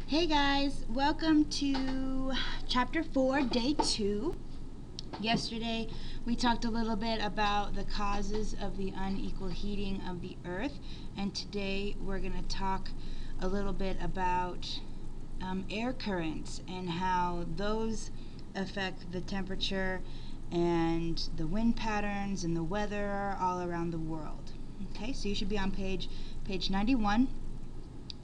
Hey guys, welcome to chapter 4, day 2. Yesterday we talked a little bit about the causes of the unequal heating of the earth, and today we're going to talk a little bit about air currents and how those affect the temperature and the wind patterns and the weather all around the world. Okay, so you should be on page 91.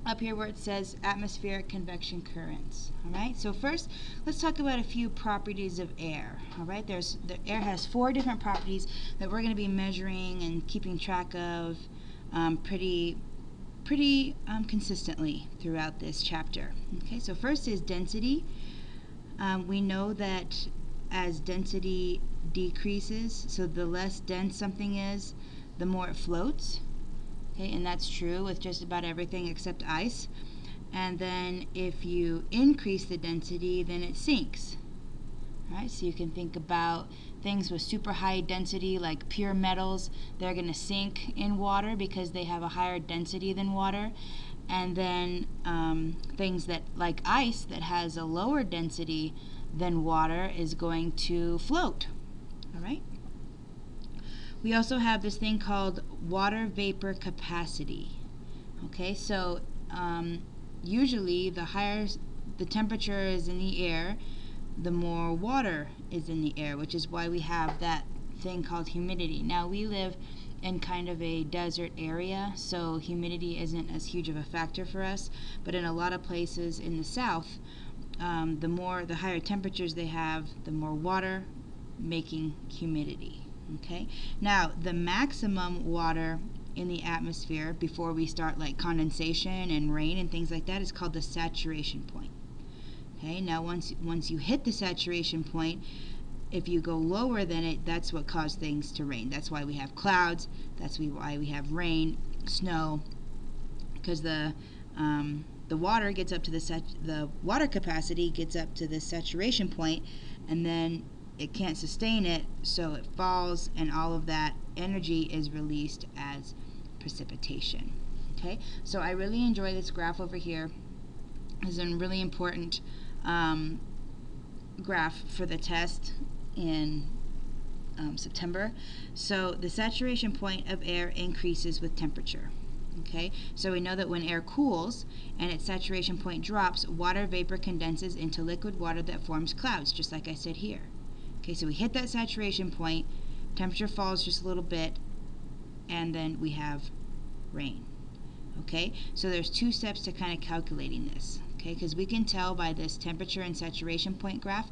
Up here where it says atmospheric convection currents. Alright, so first let's talk about a few properties of air. Alright, the air has 4 different properties that we're going to be measuring and keeping track of pretty consistently throughout this chapter. Okay, so first is density. We know that as density decreases, so the less dense something is, the more it floats. Okay, and that's true with just about everything except ice. And then if you increase the density, then it sinks. All right, so you can think about things with super high density like pure metals. They're going to sink in water because they have a higher density than water. And then things that like ice that has a lower density than water is going to float. All right. We also have this thing called water vapor capacity. Okay, so usually the higher the temperature is in the air, the more water is in the air, which is why we have that thing called humidity. Now we live in kind of a desert area, so humidity isn't as huge of a factor for us, but in a lot of places in the south, the higher temperatures they have, the more water, making humidity. Okay, now the maximum water in the atmosphere before we start like condensation and rain and things like that is called the saturation point. Okay, now once you hit the saturation point, if you go lower than it, that's what caused things to rain. That's why we have clouds, that's why we have rain, snow, because the water gets up to the water capacity gets up to the saturation point, and then it can't sustain it, so it falls, and all of that energy is released as precipitation. Okay, so I really enjoy this graph over here. It's a really important graph for the test in September. So the saturation point of air increases with temperature. Okay, so we know that when air cools and its saturation point drops, water vapor condenses into liquid water that forms clouds, just like I said here. Okay, so we hit that saturation point, temperature falls just a little bit, and then we have rain. Okay, so there's 2 steps to kind of calculating this. Okay, because we can tell by this temperature and saturation point graph,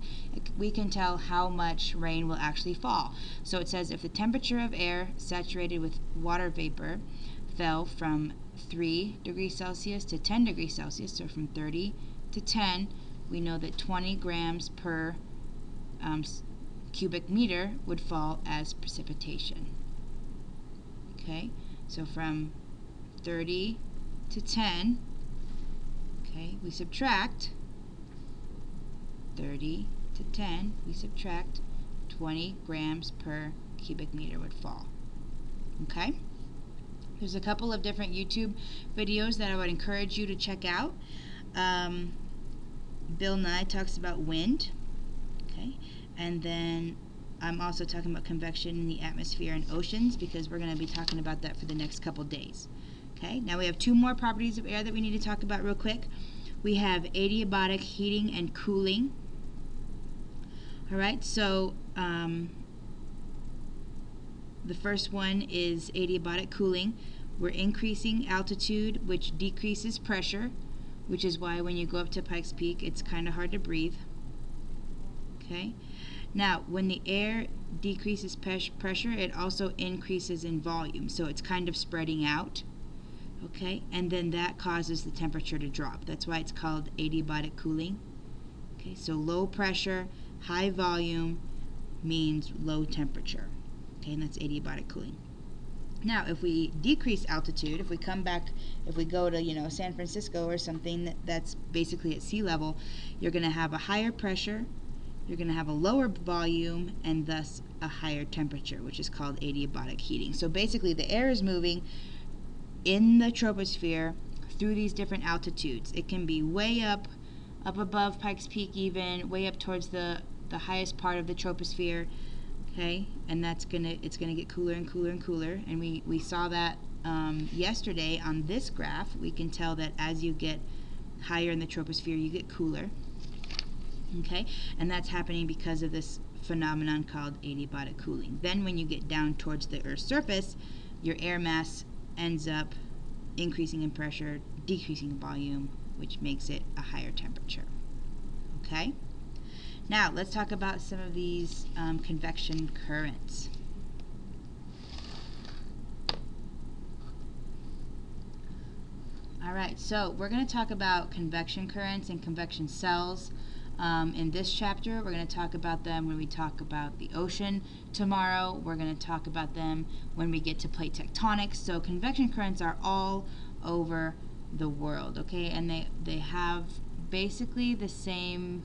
we can tell how much rain will actually fall. So it says if the temperature of air saturated with water vapor fell from 3 degrees Celsius to 10 degrees Celsius, so from 30 to 10, we know that 20 grams per cubic meter would fall as precipitation. Okay, so from 30 to 10, okay, we subtract 30 to 10, we subtract 20 grams per cubic meter would fall. Okay, there's a couple of different YouTube videos that I would encourage you to check out. Bill Nye talks about wind. Okay, and then I'm also talking about convection in the atmosphere and oceans, because we're going to be talking about that for the next couple days. Okay, now we have 2 more properties of air that we need to talk about real quick. We have adiabatic heating and cooling. Alright, so the first one is adiabatic cooling. We're increasing altitude, which decreases pressure, which is why when you go up to Pikes Peak, it's kind of hard to breathe. Okay, now when the air decreases pressure, it also increases in volume, so it's kind of spreading out. Okay, and then that causes the temperature to drop. That's why it's called adiabatic cooling. Okay, so low pressure, high volume means low temperature. Okay, and that's adiabatic cooling. Now, if we decrease altitude, if we go to San Francisco or something that's basically at sea level, you're going to have a higher pressure, you're going to have a lower volume, and thus a higher temperature, which is called adiabatic heating. So basically the air is moving in the troposphere through these different altitudes. It can be way up above Pikes Peak, even way up towards the highest part of the troposphere. Okay, and it's gonna get cooler and cooler and cooler, and we saw that yesterday on this graph. We can tell that as you get higher in the troposphere, you get cooler. Okay, and that's happening because of this phenomenon called adiabatic cooling. Then when you get down towards the Earth's surface, your air mass ends up increasing in pressure, decreasing in volume, which makes it a higher temperature. Okay? Now, let's talk about some of these convection currents. All right, so we're going to talk about convection currents and convection cells. In this chapter, we're going to talk about them when we talk about the ocean. Tomorrow, we're going to talk about them when we get to plate tectonics. So convection currents are all over the world, okay? And they have basically the same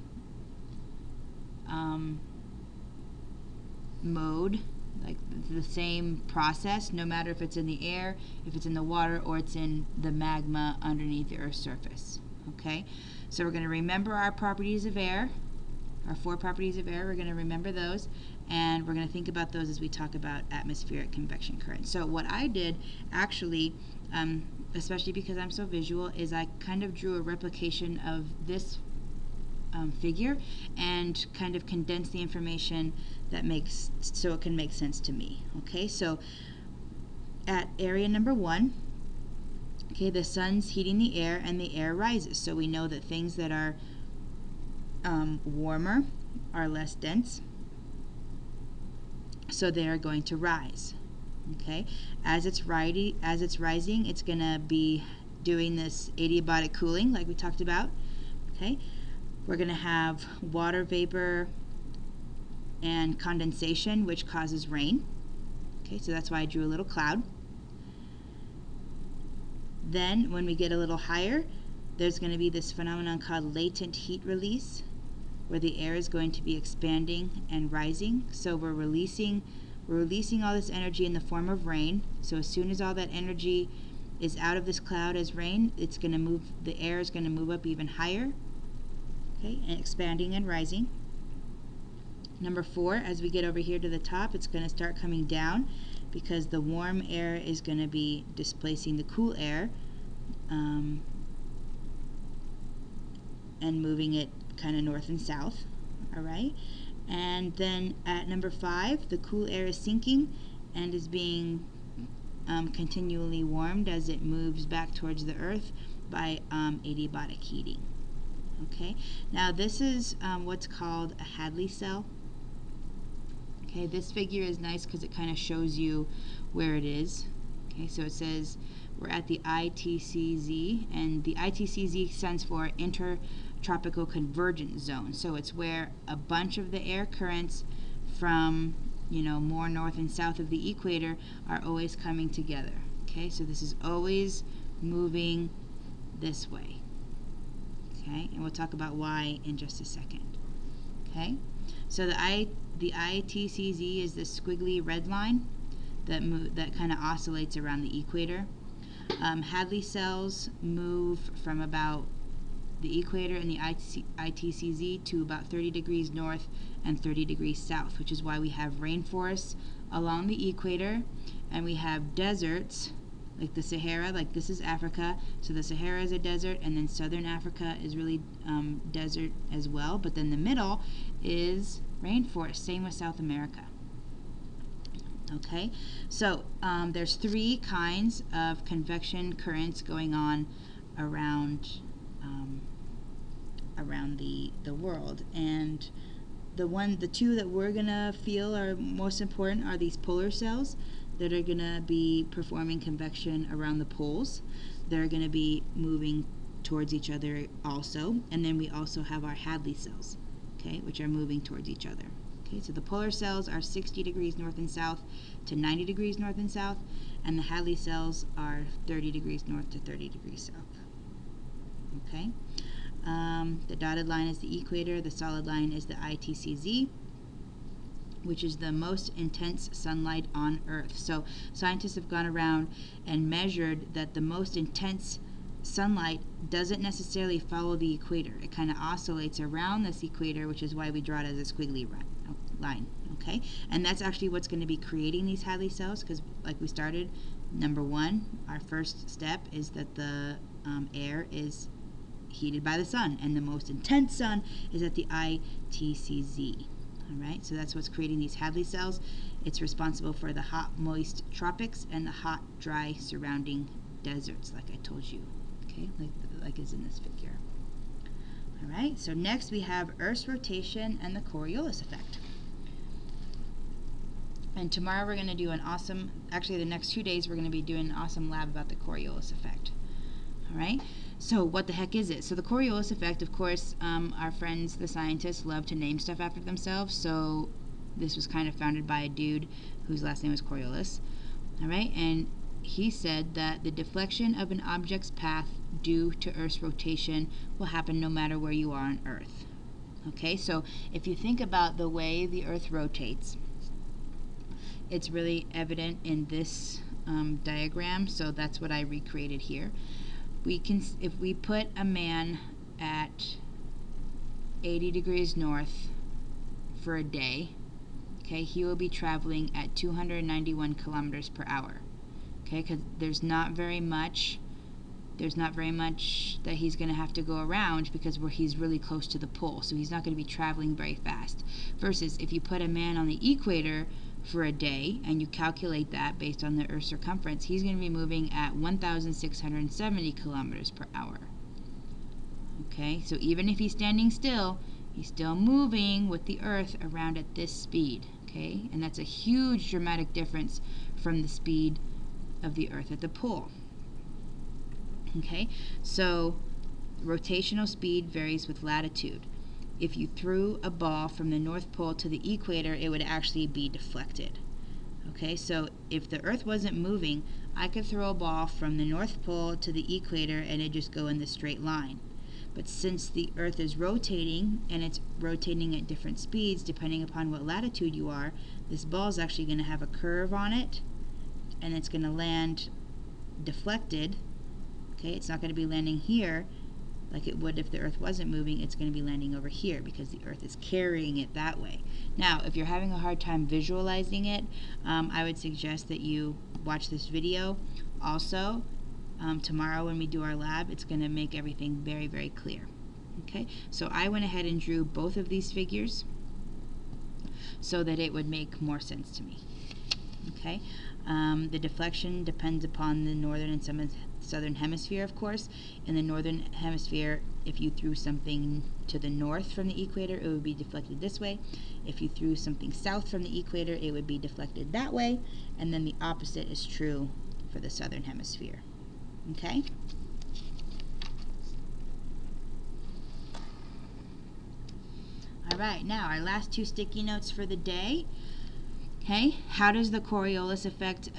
mode, like the same process, no matter if it's in the air, if it's in the water, or it's in the magma underneath the Earth's surface, okay? So we're going to remember our properties of air, our 4 properties of air. We're going to remember those, and we're going to think about those as we talk about atmospheric convection currents. So what I did, actually, especially because I'm so visual, is I kind of drew a replication of this figure and kind of condensed the information that makes, so it can make sense to me. Okay, so at area number 1, okay, the sun's heating the air and the air rises. So we know that things that are warmer are less dense, so they are going to rise. Okay, as it's rising, it's going to be doing this adiabatic cooling like we talked about. Okay, we're going to have water vapor and condensation, which causes rain. Okay, so that's why I drew a little cloud. Then when we get a little higher, there's going to be this phenomenon called latent heat release, where the air is going to be expanding and rising. So we're releasing all this energy in the form of rain. So as soon as all that energy is out of this cloud as rain, it's going to move, the air is going to move up even higher, okay, and expanding and rising. Number 4, as we get over here to the top, it's going to start coming down because the warm air is going to be displacing the cool air and moving it kind of north and south. All right, and then at number 5, the cool air is sinking and is being continually warmed as it moves back towards the Earth by adiabatic heating. Okay, now this is what's called a Hadley cell. Okay, this figure is nice because it kind of shows you where it is. Okay, so it says we're at the ITCZ, and the ITCZ stands for Intertropical Convergence Zone. So it's where a bunch of the air currents from, more north and south of the equator are always coming together. Okay, so this is always moving this way. Okay, and we'll talk about why in just a second. Okay, so the ITCZ is this squiggly red line that kind of oscillates around the equator. Hadley cells move from about the equator in the ITCZ to about 30 degrees north and 30 degrees south, which is why we have rainforests along the equator, and we have deserts like the Sahara, like this is Africa, so the Sahara is a desert, and then southern Africa is really desert as well, but then the middle is rainforest, same with South America. Okay, so there's 3 kinds of convection currents going on around the world, and the 2 that we're gonna feel are most important are these polar cells that are gonna be performing convection around the poles. They're gonna be moving towards each other also, and then we also have our Hadley cells, okay, which are moving towards each other. Okay, so the polar cells are 60 degrees north and south to 90 degrees north and south, and the Hadley cells are 30 degrees north to 30 degrees south. Okay, the dotted line is the equator, the solid line is the ITCZ, which is the most intense sunlight on Earth. So scientists have gone around and measured that the most intense sunlight doesn't necessarily follow the equator. It kind of oscillates around this equator, which is why we draw it as a squiggly line. Okay, and that's actually what's going to be creating these Hadley cells, because like we started, number one, our first step is that the air is heated by the sun, and the most intense sun is at the ITCZ. All right, so that's what's creating these Hadley cells. It's responsible for the hot, moist tropics and the hot, dry surrounding deserts, like I told you. Okay, like is in this figure. All right, so next we have Earth's rotation and the Coriolis effect. And tomorrow we're going to do an awesome, actually the next 2 days we're going to be doing an awesome lab about the Coriolis effect. All right, so what the heck is it? So the Coriolis effect, of course, our friends, the scientists, love to name stuff after themselves. So this was kind of founded by a dude whose last name was Coriolis. All right, and he said that the deflection of an object's path due to Earth's rotation will happen no matter where you are on Earth. Okay, so if you think about the way the Earth rotates, it's really evident in this diagram, so that's what I recreated here. We can, if we put a man at 80 degrees north for a day, okay, he will be traveling at 291 kilometers per hour. Okay, because there's not very much that he's going to have to go around, because he's really close to the pole, so he's not going to be traveling very fast. Versus if you put a man on the equator for a day and you calculate that based on the Earth's circumference, he's going to be moving at 1,670 kilometers per hour. Okay, so even if he's standing still, he's still moving with the Earth around at this speed. Okay, and that's a huge dramatic difference from the speed of the Earth at the pole. Okay, so rotational speed varies with latitude. If you threw a ball from the North Pole to the equator, it would actually be deflected. Okay, so if the Earth wasn't moving, I could throw a ball from the North Pole to the equator and it'd just go in the straight line. But since the Earth is rotating, and it's rotating at different speeds depending upon what latitude you are, this ball is actually going to have a curve on it, and it's going to land deflected. Okay, it's not going to be landing here like it would if the Earth wasn't moving. It's going to be landing over here because the Earth is carrying it that way. Now, if you're having a hard time visualizing it, I would suggest that you watch this video. Also, tomorrow when we do our lab, it's going to make everything very, very clear. Okay, so I went ahead and drew both of these figures so that it would make more sense to me. Okay, the deflection depends upon the northern and southern hemisphere, of course. In the northern hemisphere, if you threw something to the north from the equator, it would be deflected this way. If you threw something south from the equator, it would be deflected that way. And then the opposite is true for the southern hemisphere. Okay? All right, now our last two sticky notes for the day. Okay, how does the Coriolis effect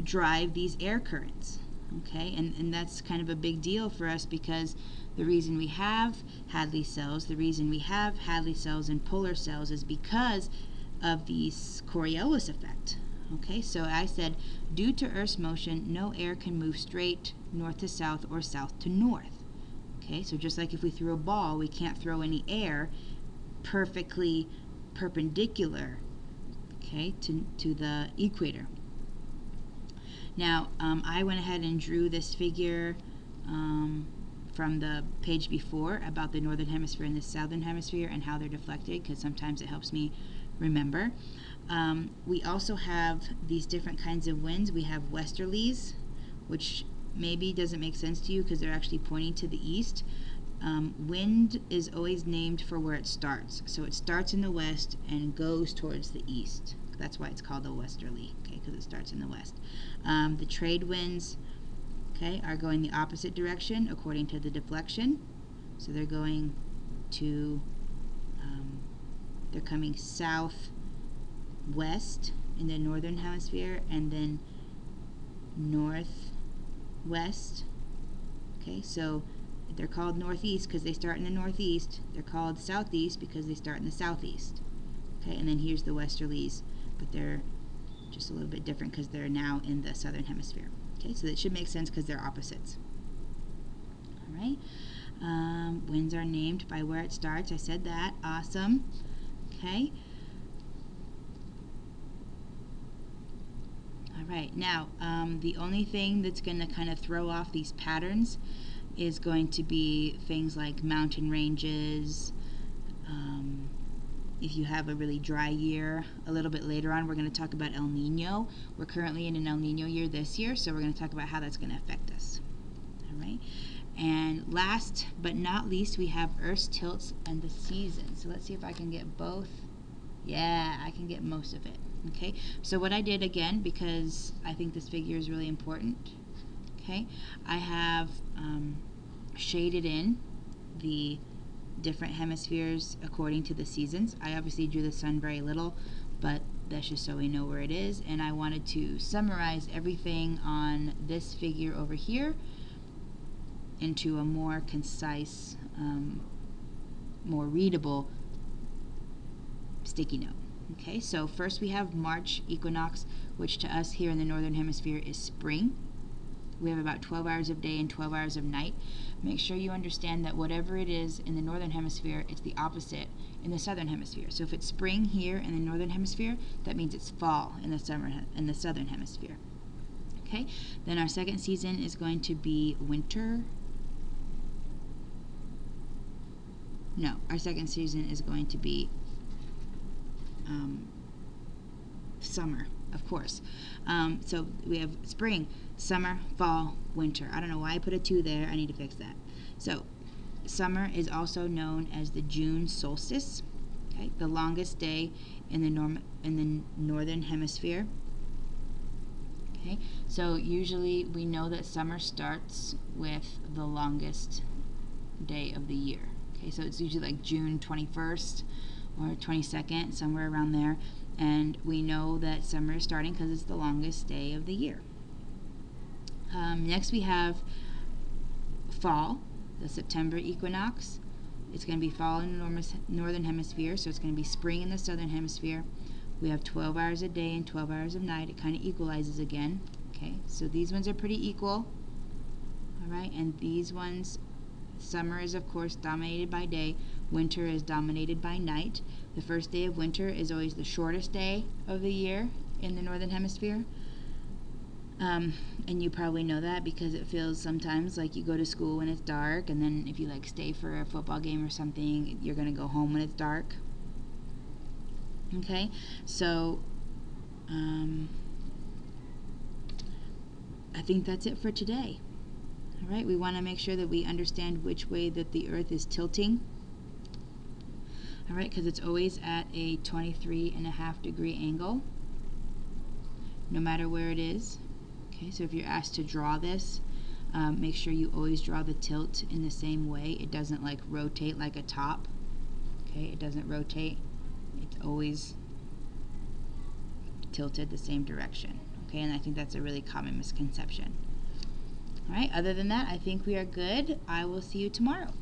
drive these air currents? Okay, and that's kind of a big deal for us, because the reason we have Hadley cells, and polar cells is because of the Coriolis effect. Okay, so I said, due to Earth's motion, no air can move straight north to south or south to north. Okay, so just like if we threw a ball, we can't throw any air perfectly perpendicular, okay, to the equator. Now, I went ahead and drew this figure from the page before about the northern hemisphere and the southern hemisphere and how they're deflected, because sometimes it helps me remember. We also have these different kinds of winds. We have westerlies, which maybe doesn't make sense to you because they're actually pointing to the east. Wind is always named for where it starts. So it starts in the west and goes towards the east. That's why it's called a westerly, okay, because it starts in the west. The trade winds, okay, are going the opposite direction according to the deflection. So they're going to, they're coming southwest in the northern hemisphere, and then northwest. Okay, so they're called northeast because they start in the northeast. They're called southeast because they start in the southeast. Okay, and then here's the westerlies, but they're just a little bit different because they're now in the southern hemisphere. Okay, so that should make sense because they're opposites. All right. Winds are named by where it starts. I said that. Awesome. Okay. All right. Now, the only thing that's going to kind of throw off these patterns is going to be things like mountain ranges. If you have a really dry year, a little bit later on, we're going to talk about El Nino. We're currently in an El Nino year this year, so we're going to talk about how that's going to affect us. All right. And last but not least, we have Earth's tilts and the seasons. So let's see if I can get both. Yeah, I can get most of it. Okay. So what I did again, because I think this figure is really important. Okay. I have shaded in the different hemispheres according to the seasons. I obviously drew the sun very little, but that's just so we know where it is. And I wanted to summarize everything on this figure over here into a more concise, more readable sticky note. Okay, so first we have March equinox, which to us here in the northern hemisphere is spring. We have about 12 hours of day and 12 hours of night. Make sure you understand that whatever it is in the northern hemisphere, it's the opposite in the southern hemisphere. So if it's spring here in the northern hemisphere, that means it's fall in the southern hemisphere. Okay, then our second season is going to be winter. No, our second season is going to be summer, of course. So we have spring, summer, fall, winter. I don't know why I put a 2 there. I need to fix that. So summer is also known as the June solstice, okay, the longest day in the northern hemisphere. Okay, so usually we know that summer starts with the longest day of the year. Okay, so it's usually like June 21st or 22nd, somewhere around there. And we know that summer is starting because it's the longest day of the year. Next we have fall, the September equinox. It's going to be fall in the northern hemisphere, so it's going to be spring in the southern hemisphere. We have 12 hours a day and 12 hours of night. It kind of equalizes again. Okay, so these ones are pretty equal. All right, and these ones, summer is of course dominated by day, winter is dominated by night. The first day of winter is always the shortest day of the year in the northern hemisphere. And you probably know that because it feels sometimes like you go to school when it's dark, and then if you like stay for a football game or something, you're going to go home when it's dark. Okay, so I think that's it for today. All right, we want to make sure that we understand which way that the Earth is tilting. All right, because it's always at a 23.5-degree angle, no matter where it is. Okay, so if you're asked to draw this, make sure you always draw the tilt in the same way. It doesn't like rotate like a top. Okay, it doesn't rotate. It's always tilted the same direction. Okay, and I think that's a really common misconception. All right, other than that, I think we are good. I will see you tomorrow.